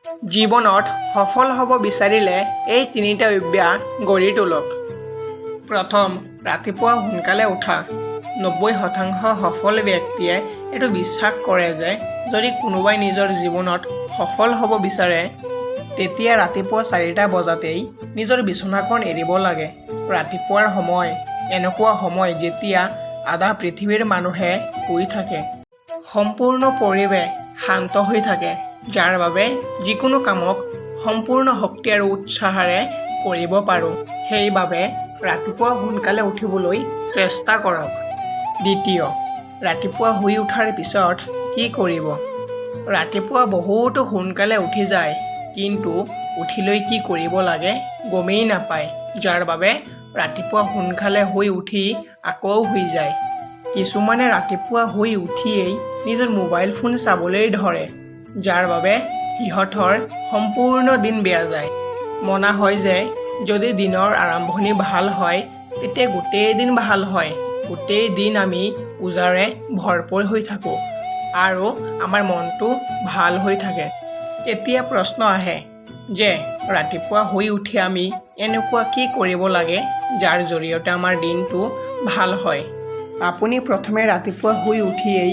জীৱনত সফল হ'ব বিচাৰিলে এই তিনিটা অভ্যাস গঢ়ি তোলক। প্ৰথম, ৰাতিপুৱা সোনকালে উঠা। 90% সফল ব্যক্তিয়ে এইটো বিশ্বাস কৰে যে যদি কোনোবাই নিজৰ জীৱনত সফল হ'ব বিচাৰে তেতিয়া ৰাতিপুৱা 4টা বজাতেই নিজৰ বিচনাখন এৰিব লাগে। ৰাতিপুৱাৰ সময় এনেকুৱা সময় যেতিয়া আধা পৃথিৱীৰ মানুহে শুই থাকে। সম্পূৰ্ণ পৰিৱেশ শান্ত হৈ থাকে, যাৰ বাবে যিকোনো কামক সম্পূৰ্ণ শক্তি আৰু উৎসাহেৰে কৰিব পাৰোঁ। সেইবাবে ৰাতিপুৱা সোনকালে উঠিবলৈ চেষ্টা কৰক। দ্বিতীয়, ৰাতিপুৱা শুই উঠাৰ পিছত কি কৰিব? ৰাতিপুৱা বহুতো সোনকালে উঠি যায়, কিন্তু উঠিলৈ কি কৰিব লাগে গমেই নাপায়, যাৰ বাবে ৰাতিপুৱা সোনকালে শুই উঠি আকৌ শুই যায়। কিছুমানে ৰাতিপুৱা শুই উঠিয়েই নিজৰ মোবাইল ফোন চাবলৈ ধৰে, যাৰ বাবে সিহঁতৰ সম্পূৰ্ণ দিন বেয়া যায়। মনা হয় যে যদি দিনৰ আৰম্ভণি ভাল হয় তেতিয়া গোটেই দিন ভাল হয়। গোটেই দিন আমি উৰ্জাৰে ভৰপূৰ হৈ থাকোঁ আৰু আমাৰ মনটো ভাল হৈ থাকে। এতিয়া প্ৰশ্ন আহে যে ৰাতিপুৱা শুই উঠি আমি এনেকুৱা কি কৰিব লাগে যাৰ জৰিয়তে আমাৰ দিনটো ভাল হয়। আপুনি প্ৰথমে ৰাতিপুৱা শুই উঠিয়েই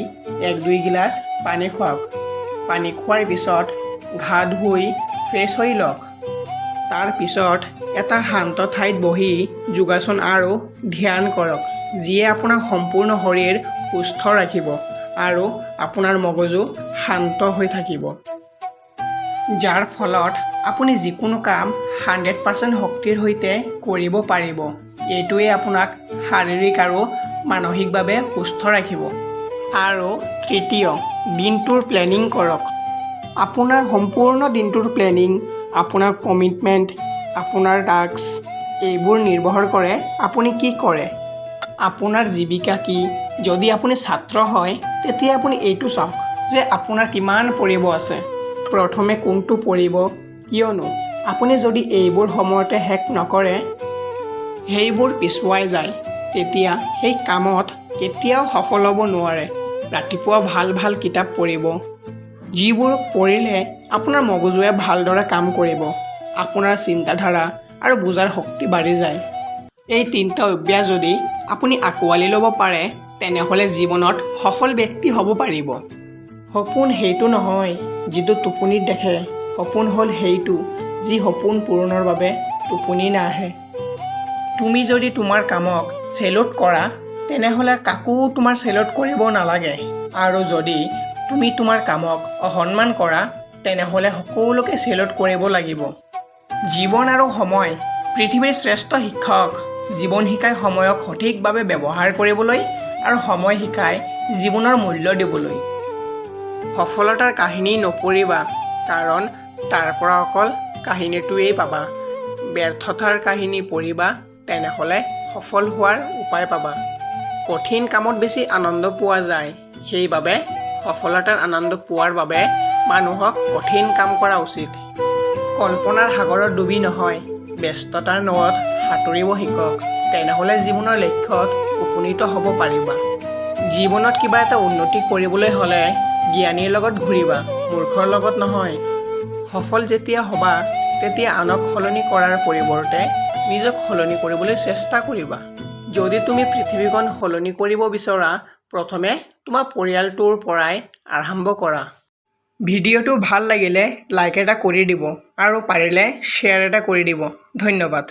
1-2 গিলাচ পানী খুৱাওক। পানী খোৱাৰ পিছত গা ধুই ফ্ৰেছ হৈ লওক। তাৰ পিছত এটা শান্ত ঠাইত বহি যোগাসন আৰু ধ্যান কৰক, যিয়ে আপোনাৰ সম্পূৰ্ণ শৰীৰ সুস্থ ৰাখিব আৰু আপোনাৰ মগজু শান্ত হৈ থাকিব। যাৰ ফলত আপুনি যিকোনো কাম 100% শক্তিৰ সৈতে কৰিব পাৰিব। এইটোৱে আপোনাক শাৰীৰিক আৰু মানসিকভাৱে সুস্থ ৰাখিব। আৰু তৃতীয়, দিনটোৰ প্লেনিং কৰক। আপোনাৰ সম্পূৰ্ণ দিনটোৰ প্লেনিং, আপোনাৰ কমিটমেণ্ট, আপোনাৰ টাস্ক এইবোৰ নিৰ্ভৰ কৰে আপুনি কি কৰে। আপোনাৰ জীৱিকা কি? যদি আপুনি ছাত্ৰ হয় তেতিয়া আপুনি এইটো চাওক যে আপোনাৰ কিমান পঢ়িব আছে। প্ৰথমে কোনটো পঢ়িব, কিয়নো আপুনি যদি এইবোৰ সময়তে শেষ নকৰে, সেইবোৰ পিছুৱাই যায়, তেতিয়া সেই কামত কেতিয়াও সফল হ'ব নোৱাৰে। ৰাতিপুৱা ভাল ভাল কিতাপ পঢ়িব, যিবোৰক পঢ়িলে আপোনাৰ মগজুৱে ভালদৰে কাম কৰিব, আপোনাৰ চিন্তাধাৰা আৰু বুজাৰ শক্তি বাঢ়ি যায়। এই 3টা অভ্যাস যদি আপুনি আঁকোৱালি ল'ব পাৰে তেনেহ'লে জীৱনত সফল ব্যক্তি হ'ব পাৰিব। সপোন সেইটো নহয় যিটো টোপনিত দেখে, সপোন হ'ল সেইটো যি সপোন পূৰণৰ বাবে টোপনি নাহে। তুমি যদি তোমাৰ কামক চেলুট কৰা তেনেহ'লে কাকো তোমাৰ চেলুট কৰিব নালাগে, আৰু যদি তুমি তোমাৰ কামক অসন্মান কৰা তেনেহ'লে সকলোকে চেলুট কৰিব লাগিব। জীৱন আৰু সময় পৃথিৱীৰ শ্ৰেষ্ঠ শিক্ষক। জীৱন শিকাই সময়ক সঠিকভাৱে ব্যৱহাৰ কৰিবলৈ আৰু সময় শিকাই জীৱনৰ মূল্য দিবলৈ। সফলতাৰ কাহিনী নপঢ়িবা, কাৰণ তাৰ পৰা অকল কাহিনীটোৱেই পাবা। ব্যৰ্থতাৰ কাহিনী পঢ়িবা, তেনেহ'লে সফল হোৱাৰ উপায় পাবা। কঠিন কামত বেছি আনন্দ পোৱা যায়, সেইবাবে সফলতাৰ আনন্দ পোৱাৰ বাবে মানুহক কঠিন কাম কৰা উচিত। কল্পনাৰ সাগৰত ডুবি নহয়, ব্যস্ততাৰ নৈত সাঁতুৰিব শিকক, তেনেহ'লে জীৱনৰ লক্ষ্যত উপনীত হ'ব পাৰিবা। জীৱনত কিবা এটা উন্নতি কৰিবলৈ হ'লে জ্ঞানীৰ লগত ঘূৰিবা, মূৰ্খৰ লগত নহয়। সফল যেতিয়া হ'বা তেতিয়া আনক সলনি কৰাৰ পৰিৱৰ্তে নিজক সলনি কৰিবলৈ চেষ্টা কৰিবা। যদি তুমি পৃথিৱীখন সলনি কৰিব বিচৰা প্ৰথমে তোমাৰ পৰিয়ালটোৰ পৰাই আৰম্ভ কৰা। ভিডিঅ'টো ভাল লাগিলে লাইক এটা কৰি দিব আৰু পাৰিলে শ্বেয়াৰ এটা কৰি দিব। ধন্যবাদ।